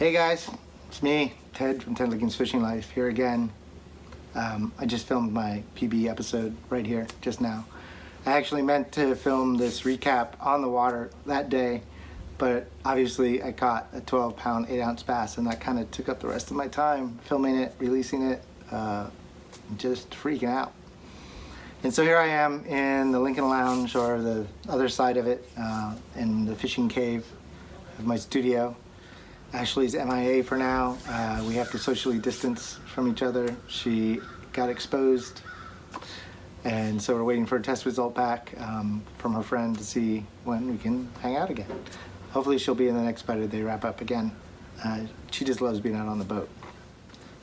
Hey guys, it's me, Ted from Ted Liggins Fishing Life, here again. I just filmed my PB episode right here, just now. I actually meant to film this recap on the water that day, but obviously I caught a 12-pound, 8-ounce bass, and that kind of took up the rest of my time, filming it, releasing it, just freaking out. And so here I am in the Lincoln Lounge, or the other side of it, in the fishing cave of my studio. Ashley's MIA for now. We have to socially distance from each other. She got exposed, and so we're waiting for a test result back from her friend to see when we can hang out again. Hopefully she'll be in the next bite of the day wrap up again. She just loves being out on the boat.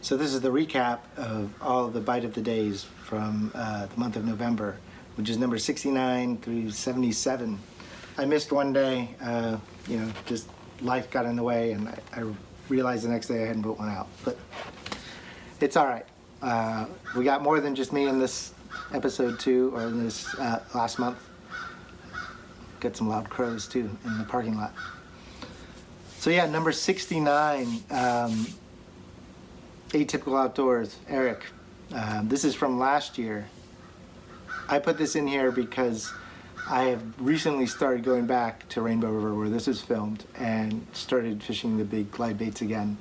So this is the recap of all of the bite of the days from the month of November, which is number 69 through 77. I missed one day, just life got in the way, and I realized the next day I hadn't put one out, but it's all right. We got more than just me in this episode too, or in this last month. Got some loud crows too in the parking lot. So yeah, number 69, Atypical Outdoors, Eric. This is from last year. I put this in here because I have recently started going back to Rainbow River where this is filmed and started fishing the big glide baits again.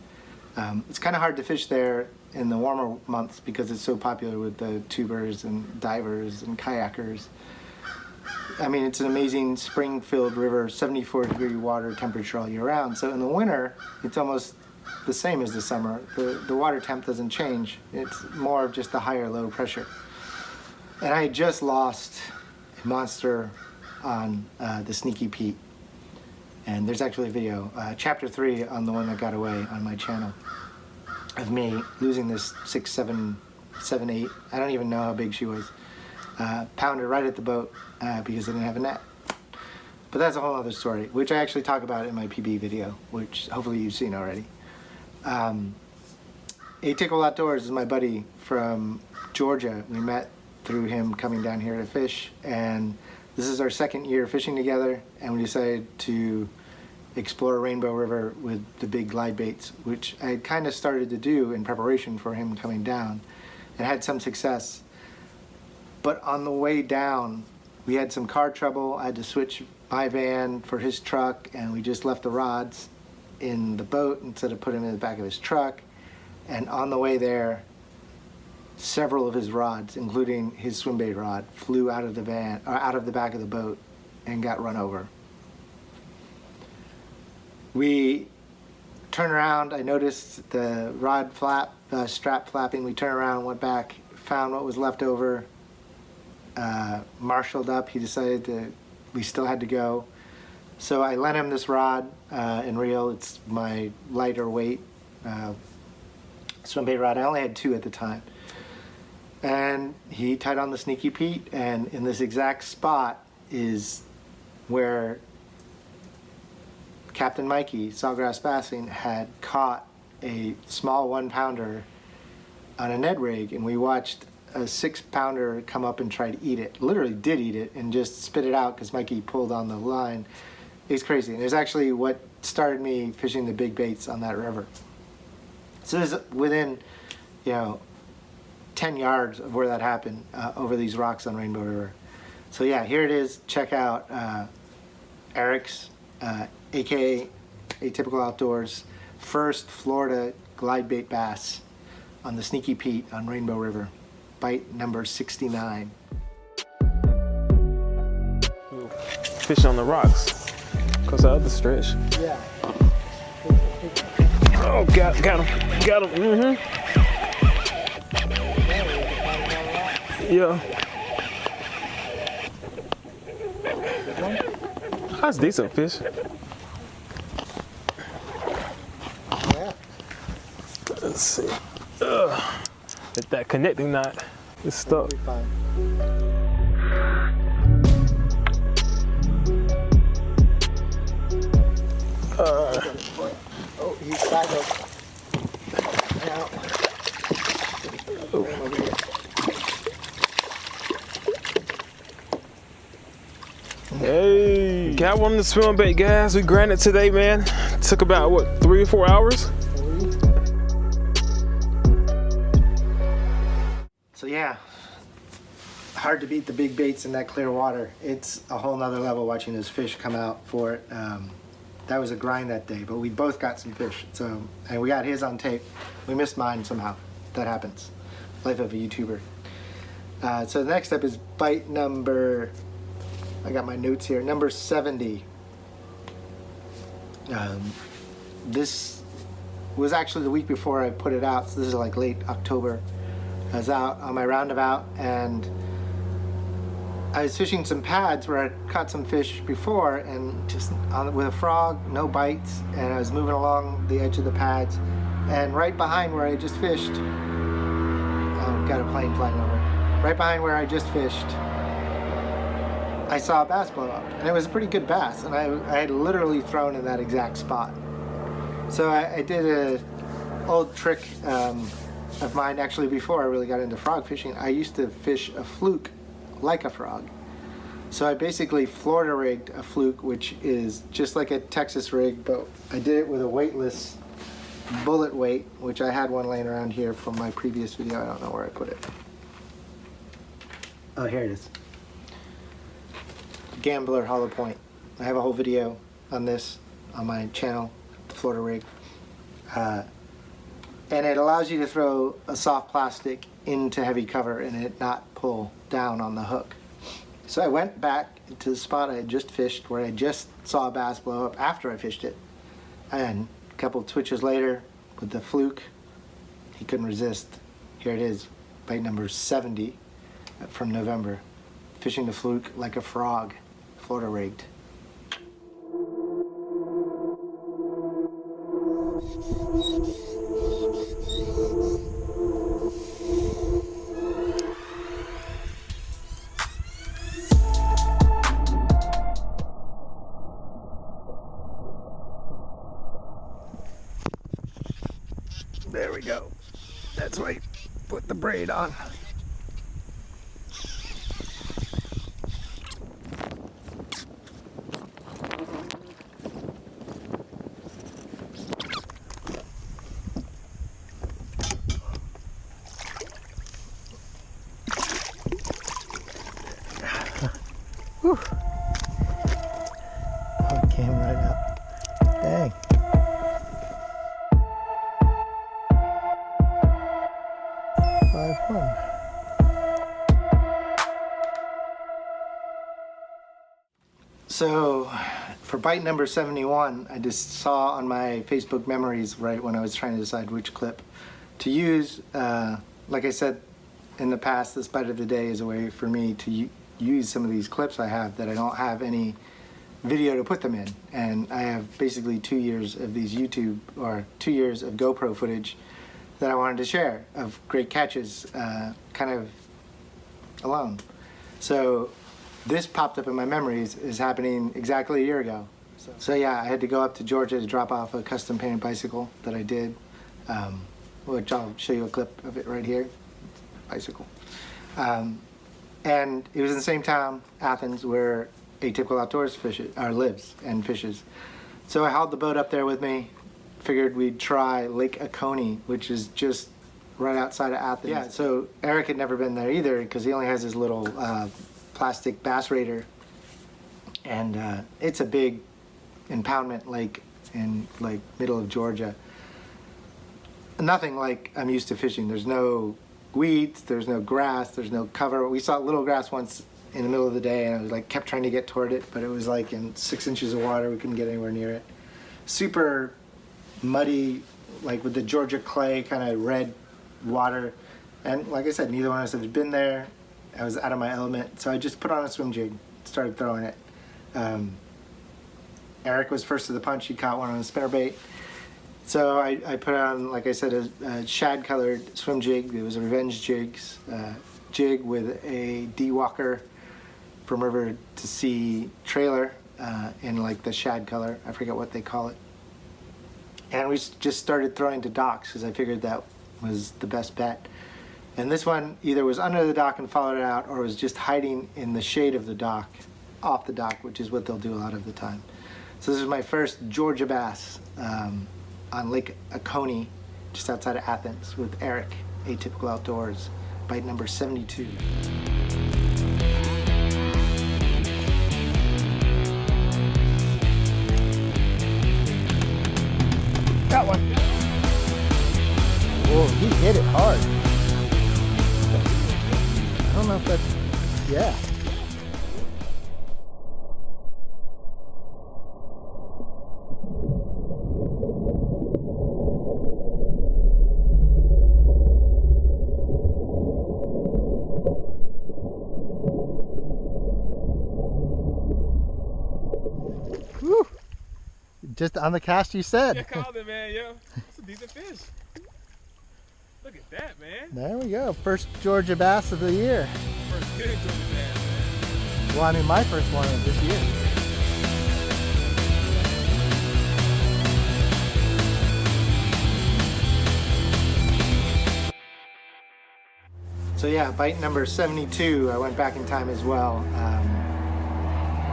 It's kind of hard to fish there in the warmer months because it's so popular with the tubers and divers and kayakers. I mean, it's an amazing spring-filled river, 74-degree water temperature all year round. So in the winter, it's almost the same as the summer. The water temp doesn't change. It's more of just the higher low pressure. And I had just lost monster on the Sneaky Pete, and there's actually a video, chapter 3 on the one that got away on my channel, of me losing this 6, 7, 8, I don't even know how big she was, pounder right at the boat because I didn't have a net. But that's a whole other story, which I actually talk about in my PB video, which hopefully you've seen already. Atypical Outdoors is my buddy from Georgia. We met through him coming down here to fish, and this is our second year fishing together, and we decided to explore Rainbow River with the big glide baits, which I had kind of started to do in preparation for him coming down, and had some success. But on the way down, we had some car trouble. I had to switch my van for his truck, and we just left the rods in the boat instead of putting them in the back of his truck. And on the way there, several of his rods, including his swimbait rod, flew out of the van, or out of the back of the boat, and got run over. We turned around. I noticed the rod strap flapping. We turned around, went back, found what was left over, marshaled up. He decided we still had to go. So I lent him this rod and reel. It's my lighter weight swimbait rod. I only had 2 at the time. And he tied on the Sneaky Pete, and in this exact spot is where Captain Mikey, Sawgrass Bassing, had caught a small 1-pounder on a Ned rig, and we watched a 6-pounder come up and try to eat it. Literally did eat it and just spit it out because Mikey pulled on the line. It's crazy. And it was actually what started me fishing the big baits on that river. So this is within, 10 yards of where that happened, over these rocks on Rainbow River. So yeah, here it is. Check out Eric's, aka Atypical Outdoors, first Florida glide bait bass on the Sneaky Pete on Rainbow River. Bite number 69. Fish on the rocks, cause the other stretch. Yeah. Oh, got him. Mm-hmm. Yeah. That's decent fish. Yeah. Let's see. If that connecting knot is stuck. Oh, he's sideways. Now. Hey, got one of the swimbait, guys. We grinded today, man. Took about, what, 3 or 4 hours? So yeah, hard to beat the big baits in that clear water. It's a whole nother level watching those fish come out for it. That was a grind that day, but we both got some fish. So, and we got his on tape. We missed mine somehow. That happens. Life of a YouTuber. So the next step is bite number, I got my notes here, number 70. This was actually the week before I put it out, so this is like late October. I was out on my roundabout and I was fishing some pads where I caught some fish before, and just with a frog, no bites, and I was moving along the edge of the pads, and right behind where I just fished, oh, got a plane flying over. Right behind where I just fished, I saw a bass blow up, and it was a pretty good bass, and I had literally thrown in that exact spot. So I did an old trick of mine, actually, before I really got into frog fishing. I used to fish a fluke like a frog. So I basically Florida rigged a fluke, which is just like a Texas rig, but I did it with a weightless bullet weight, which I had one laying around here from my previous video. I don't know where I put it. Oh, here it is. Gambler hollow point. I have a whole video on this on my channel, the Florida rig. And it allows you to throw a soft plastic into heavy cover and it not pull down on the hook. So I went back to the spot I had just fished, where I just saw a bass blow up after I fished it. And a couple twitches later with the fluke, he couldn't resist. Here it is, bite number 70 from November. Fishing the fluke like a frog, Florida rigged. There we go. That's why I put the braid on. Whew. Oh, it came right up. Dang. So for bite number 71, I just saw on my Facebook memories right when I was trying to decide which clip to use. Like I said in the past, this bite of the day is a way for me to use some of these clips I have that I don't have any video to put them in. And I have basically 2 years of these YouTube, or 2 years of GoPro footage that I wanted to share of great catches, kind of alone. So this popped up in my memories is happening exactly a year ago. So yeah, I had to go up to Georgia to drop off a custom painted bicycle that I did, which I'll show you a clip of it right here, bicycle. And it was in the same town, Athens, where Atypicaloutdoors lives and fishes. So I hauled the boat up there with me, figured we'd try Lake Oconee, which is just right outside of Athens. Yeah, so Eric had never been there either because he only has his little plastic bass raider. And it's a big impoundment lake in like middle of Georgia. Nothing like I'm used to fishing. There's no weeds, there's no grass, there's no cover. We saw little grass once in the middle of the day and I was like kept trying to get toward it, but it was like in 6 inches of water. We couldn't get anywhere near it. Super muddy, like with the Georgia clay kind of red water. And like I said, neither one of us had been there. I was out of my element, so I just put on a swim jig, started throwing it. Eric was first to the punch. He caught one on a spinnerbait. So I put on, like I said, a shad-colored swim jig. It was a Revenge Jigs jig with a D-Walker from River to Sea trailer in like the shad color. I forget what they call it. And we just started throwing to docks because I figured that was the best bet. And this one either was under the dock and followed it out, or was just hiding in the shade of the dock, off the dock, which is what they'll do a lot of the time. So this is my first Georgia bass on Lake Oconee, just outside of Athens, with Eric, Atypical Outdoors. bite number 72. Got one. Whoa, he hit it hard. I don't know if that's, yeah. Whew. Just on the cast you said. You called it, man, yo. It's a decent fish. Look at that, man. There we go. First Georgia bass of the year. First good Georgia bass, man. Well, I mean, my first one of this year. So yeah, bite number 72, I went back in time as well.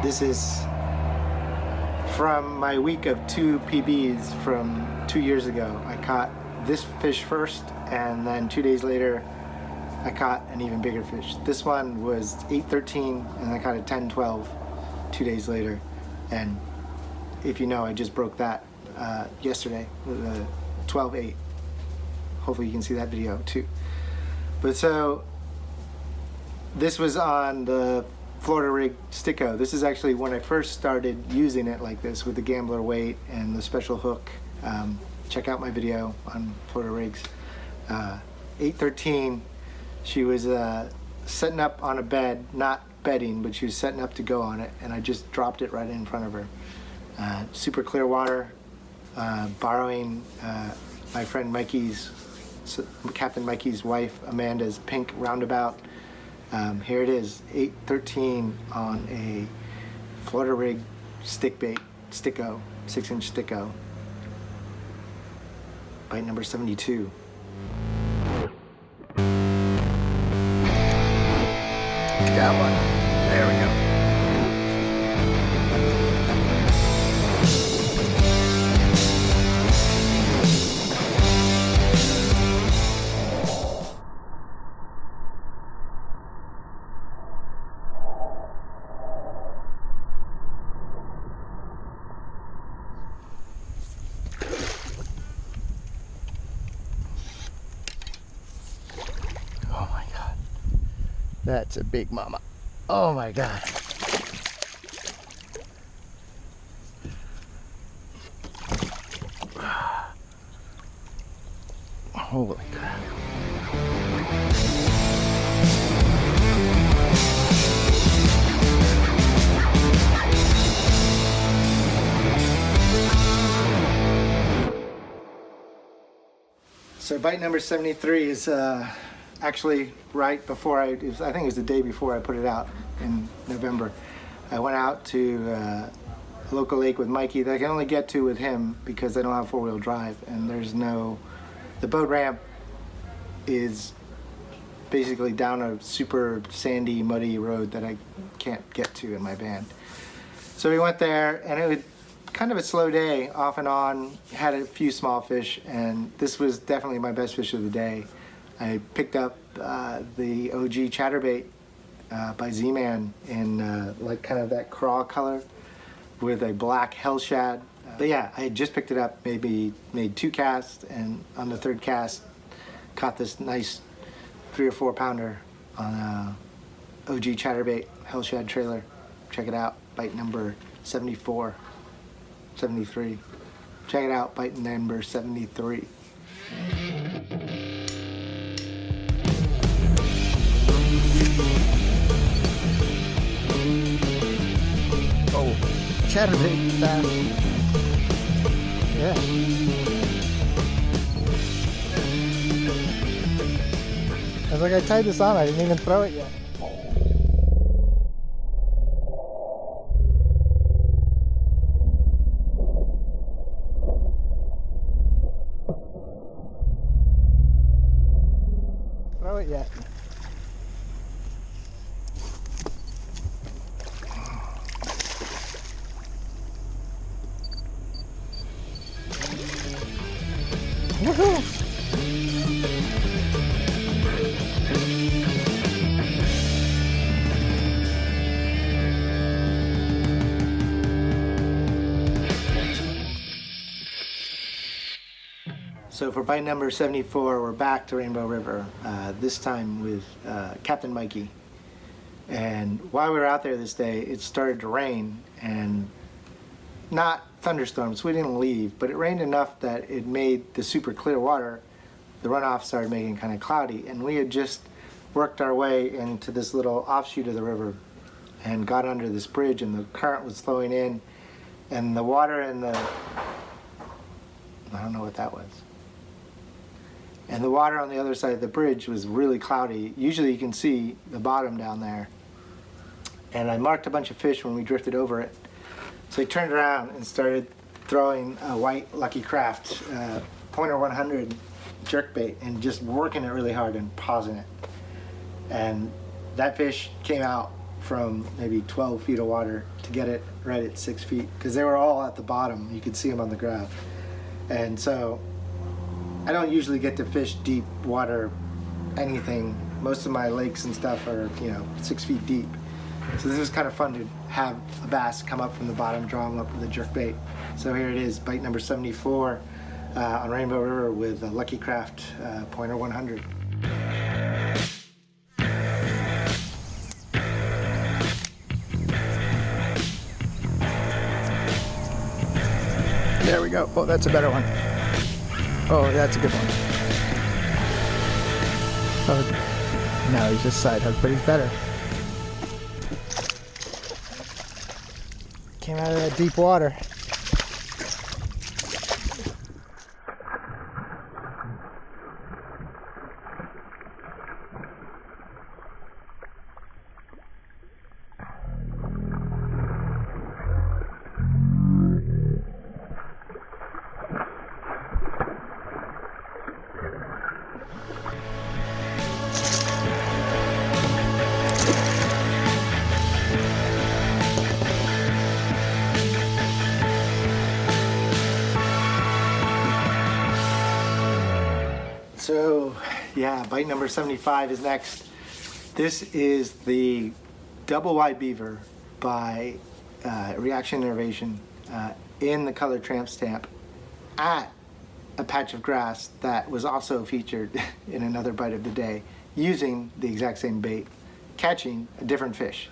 This is from my week of 2 PBs from 2 years ago. I caught this fish first, and then 2 days later, I caught an even bigger fish. This one was 8-13, and I caught a 10-12 2 days later. And if you know, I just broke that yesterday with a 12-8. Hopefully you can see that video too. But so, this was on the Florida rig stik-os. This is actually when I first started using it like this with the gambler weight and the special hook. Check out my video on Florida rigs. 8-13, she was setting up on a bed, not bedding, but she was setting up to go on it, and I just dropped it right in front of her. Super clear water, borrowing my friend Mikey's, Captain Mikey's wife Amanda's pink roundabout. Here it is, 8-13 on a Florida rig stick bait, stik-os, 6-inch stik-os. Bite number 72. Got one. There we go. Oh my God. That's a big mama. Oh my God. Holy crap. So bite number 73 is actually right before I think it was the day before I put it out in November. I went out to a local lake with Mikey that I can only get to with him because I don't have 4-wheel drive, and the boat ramp is basically down a super sandy, muddy road that I can't get to in my van. So we went there, and it was kind of a slow day, off and on, had a few small fish, and this was definitely my best fish of the day. I picked up the OG chatterbait by Z-Man in like kind of that craw color with a black hell shad. But yeah, I had just picked it up, made 2 casts, and on the 3rd cast, caught this nice 3 or 4 pounder on OG chatterbait hell shad trailer. Check it out, bite number 74, 73. Check it out, bite number 73. Oh, chatterbait bass. Yeah. I was like, I tied this on, I didn't even throw it yet. Throw it yet. Woohoo! So for bite number 74, we're back to Rainbow River, this time with Captain Mikey. And while we were out there this day, it started to rain, and not thunderstorms, we didn't leave, but it rained enough that it made the super clear water, the runoff started making kind of cloudy, and we had just worked our way into this little offshoot of the river and got under this bridge, and the current was flowing in, and the water in the, I don't know what that was. And the water on the other side of the bridge was really cloudy. Usually you can see the bottom down there. And I marked a bunch of fish when we drifted over it. So I turned around and started throwing a white Lucky Craft pointer 100 jerkbait and just working it really hard and pausing it. And that fish came out from maybe 12 feet of water to get it right at 6 feet, because they were all at the bottom. You could see them on the ground. And so I don't usually get to fish deep water anything. Most of my lakes and stuff are, 6 feet deep. So this was kind of fun to have a bass come up from the bottom, draw him up with a jerkbait. So here it is, bite number 74 on Rainbow River with a Lucky Craft pointer 100. There we go. Oh, that's a better one. Oh, that's a good one. Oh, no, he's just side hook, but he's better. Came out of that deep water. So, yeah, bite number 75 is next. This is the double wide beaver by Reaction Innovation in the color tramp stamp at a patch of grass that was also featured in another bite of the day, using the exact same bait, catching a different fish.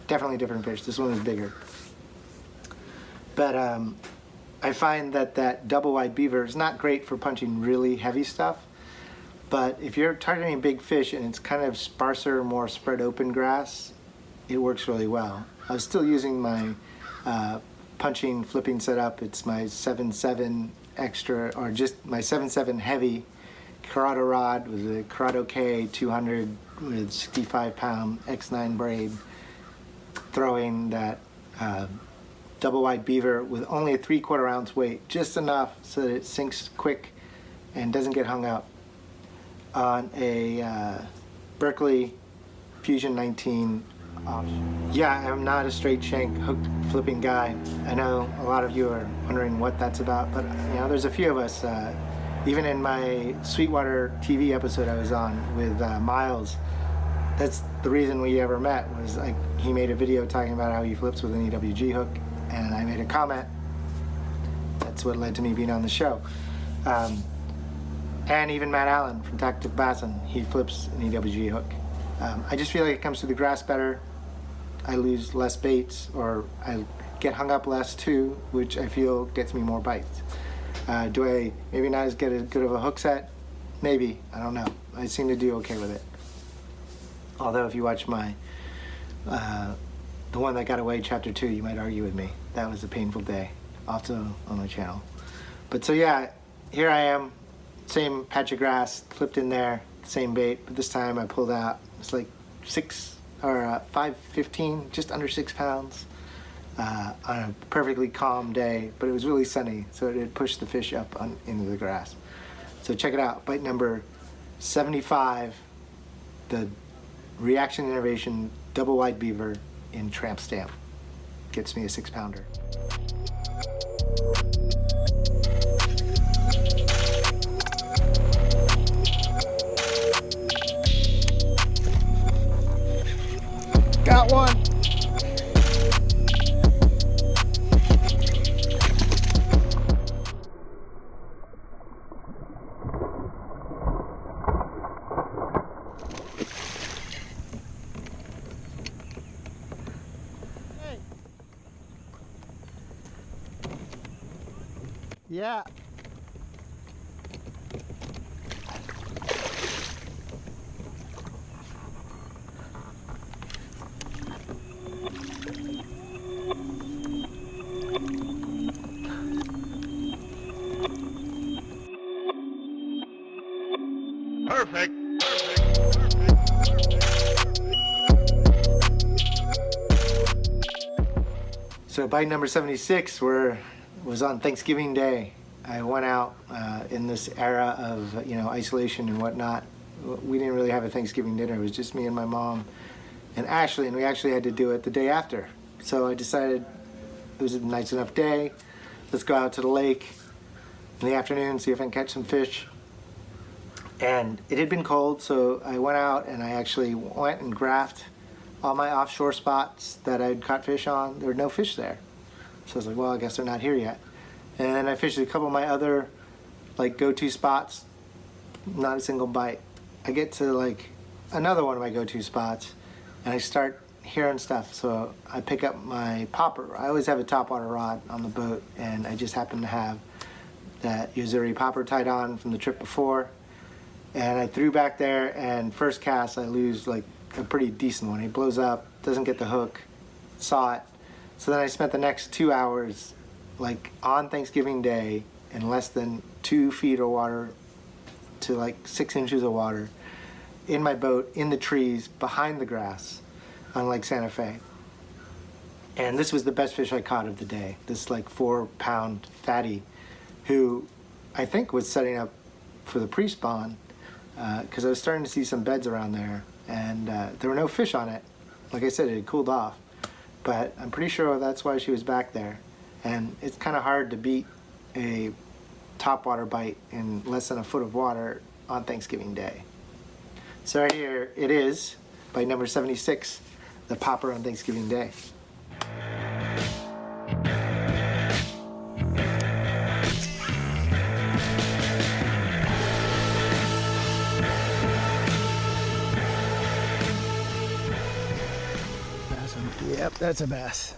Definitely a different fish. This one is bigger. But I find that double wide beaver is not great for punching really heavy stuff. But if you're targeting big fish and it's kind of sparser, more spread open grass, it works really well. I was still using my punching, flipping setup. It's my 7.7 extra, or just my 7.7 heavy Corrado rod with a Corrado K 200 with 65-pound X9 braid, throwing that double wide beaver with only a 3/4 ounce weight, just enough so that it sinks quick and doesn't get hung up, on a Berkeley Fusion 19 offshoot. Yeah, I'm not a straight shank hooked flipping guy. I know a lot of you are wondering what that's about, but there's a few of us. Even in my Sweetwater TV episode I was on with Miles, that's the reason we ever met, was he made a video talking about how he flips with an EWG hook, and I made a comment. That's what led to me being on the show. And even Matt Allen from Tactic Bassin, he flips an EWG hook. I just feel like it comes to the grass better. I lose less baits, or I get hung up less too, which I feel gets me more bites. Do I maybe not as get as good of a hook set? Maybe, I don't know. I seem to do okay with it. Although if you watch my, the one that got away, chapter 2, you might argue with me. That was a painful day, also on my channel. But so yeah, here I am. Same patch of grass, flipped in there, same bait, but this time I pulled out, it's like 5.15, just under 6 pounds, on a perfectly calm day, but it was really sunny, so it pushed the fish up into the grass. So check it out, bite number 75, the Reaction Innovation double wide beaver in tramp stamp. Gets me a 6-pounder. Got one. Yeah. Perfect. So bite number 76 was on Thanksgiving Day. I went out in this era of isolation and whatnot. We didn't really have a Thanksgiving dinner. It was just me and my mom and Ashley, and we actually had to do it the day after. So I decided it was a nice enough day. Let's go out to the lake in the afternoon, see if I can catch some fish. And it had been cold, so I went out and I actually went and graphed all my offshore spots that I'd caught fish on. There were no fish there. So I was like, well, I guess they're not here yet. And then I fished a couple of my other go-to spots, not a single bite. I get to another one of my go-to spots and I start hearing stuff. So I pick up my popper. I always have a topwater rod on the boat, and I just happen to have that Yozuri popper tied on from the trip before. And I threw back there, and first cast I lose a pretty decent one. He blows up, doesn't get the hook, saw it. So then I spent the next 2 hours on Thanksgiving Day in less than 2 feet of water to 6 inches of water in my boat in the trees behind the grass on Lake Santa Fe. And this was the best fish I caught of the day. This 4-pound fatty who I think was setting up for the pre-spawn, because I was starting to see some beds around there, and there were no fish on it. Like I said, it had cooled off, but I'm pretty sure that's why she was back there. And it's kind of hard to beat a topwater bite in less than a foot of water on Thanksgiving Day. So right here it is, bite number 76, the popper on Thanksgiving Day. Yep, that's a bass.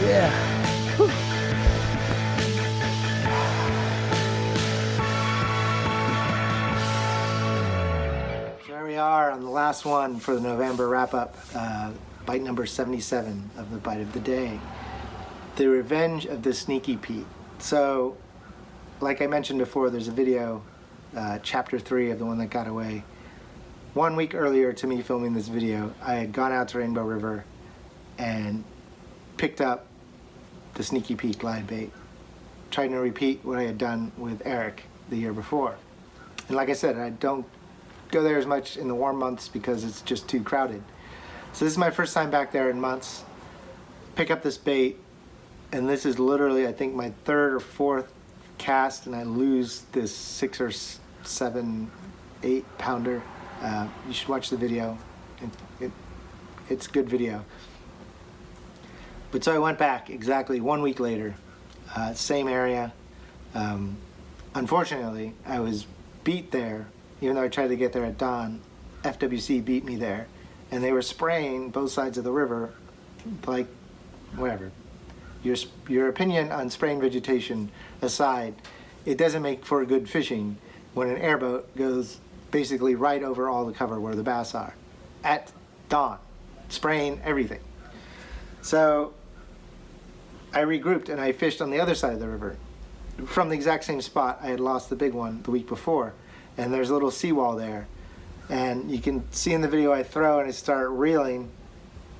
Yeah. Whew. So here we are on the last one for the November wrap-up, bite number 77 of the bite of the day. The Revenge of the Sneaky Pete. So, like I mentioned before, there's a video, chapter 3 of the one that got away. 1 week earlier to me filming this video, I had gone out to Rainbow River and picked up the Sneaky Pete glide bait, trying to repeat what I had done with Eric the year before. And like I said, I don't go there as much in the warm months because it's just too crowded. So this is my first time back there in months. Pick up this bait, and this is literally, I think, my 3rd or 4th cast, and I lose this 6 or 7, 8 pounder. You should watch the video. It's a good video. But so I went back exactly 1 week later, same area. Unfortunately, I was beat there, even though I tried to get there at dawn. FWC beat me there, and they were spraying both sides of the river, whatever. Your opinion on spraying vegetation aside, it doesn't make for good fishing when an airboat goes basically right over all the cover where the bass are at dawn, spraying everything. So I regrouped and I fished on the other side of the river from the exact same spot I had lost the big one the week before. And there's a little seawall there, and you can see in the video I throw and I start reeling,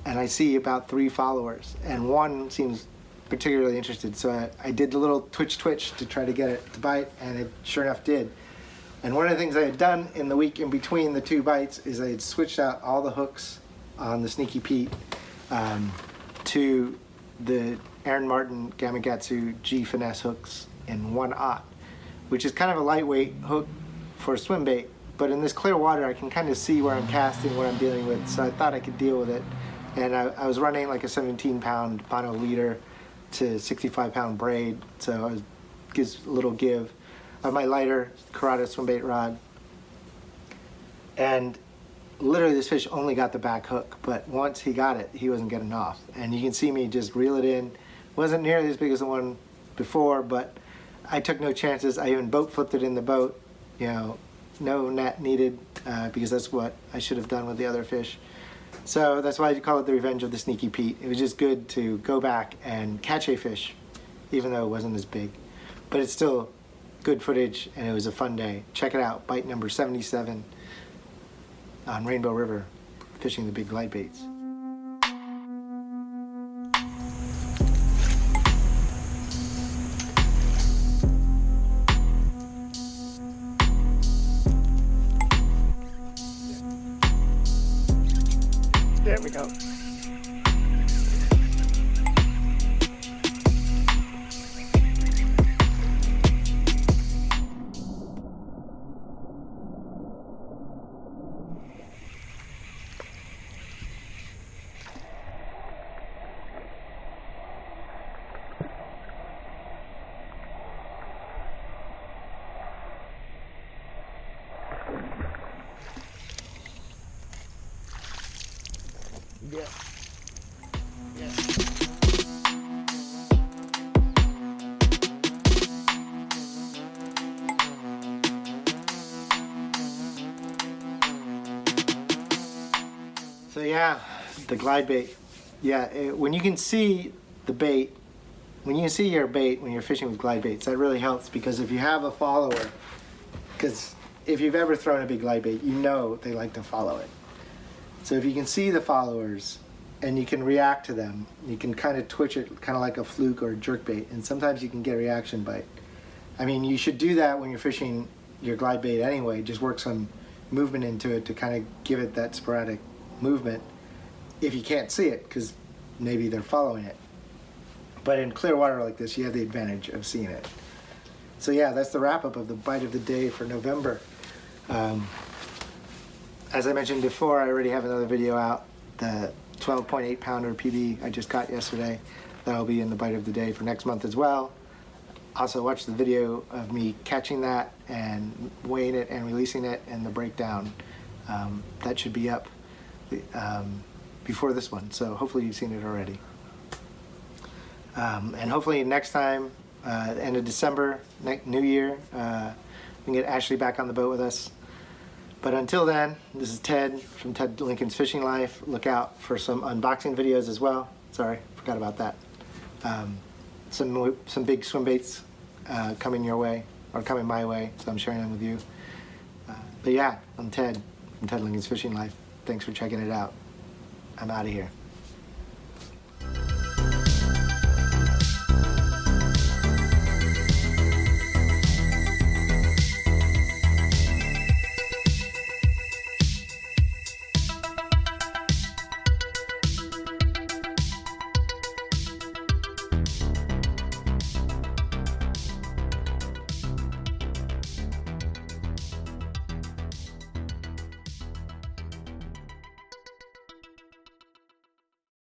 and I see about 3 followers, and one seems particularly interested. So I did the little twitch to try to get it to bite, and it sure enough did. And one of the things I had done in the week in between the 2 bites is I had switched out all the hooks on the Sneaky Pete to the Aaron Martin Gamakatsu G finesse hooks in 1/0, which is kind of a lightweight hook for a swim bait. But in this clear water, I can kind of see where I'm casting, what I'm dealing with, so I thought I could deal with it. And I was running like a 17-pound mono leader to 65-pound braid, so I was gives a little give of my lighter Karada swim bait rod. And literally this fish only got the back hook, but once he got it, he wasn't getting off. And you can see me just reel it in. Wasn't nearly as big as the one before, but I took no chances. I even boat flipped it in the boat, you know, no net needed, because that's what I should have done with the other fish. So that's why I call it the revenge of the sneaky Pete. It was just good to go back and catch a fish, even though it wasn't as big. But it's still good footage, and it was a fun day. Check it out, bite number 77 on Rainbow River, fishing the big glide baits. There we go. Yeah. Yeah. So yeah, the glide bait. Yeah, when you can see the bait, when you can see your bait when you're fishing with glide baits, that really helps, because if you have a follower, because if you've ever thrown a big glide bait, you know they like to follow it. So if you can see the followers and you can react to them, you can kind of twitch it kind of like a fluke or a jerkbait, and sometimes you can get a reaction bite. I mean, you should do that when you're fishing your glide bait anyway. Just work some movement into it to kind of give it that sporadic movement if you can't see it, because maybe they're following it. But in clear water like this, you have the advantage of seeing it. So yeah, that's the wrap up of the bite of the day for November. As I mentioned before, I already have another video out, the 12.8 pounder PB I just caught yesterday. That'll be in the bite of the day for next month as well. Also watch the video of me catching that and weighing it and releasing it, and the breakdown. That should be up before this one, so hopefully you've seen it already. And hopefully next time, end of December, New Year, we can get Ashley back on the boat with us. But until then, this is Ted from Ted Lincoln's Fishing Life. Look out for some unboxing videos as well. Sorry, forgot about that. Some big swim baits coming your way, or coming my way, so I'm sharing them with you. But yeah, I'm Ted from Ted Lincoln's Fishing Life. Thanks for checking it out. I'm out of here.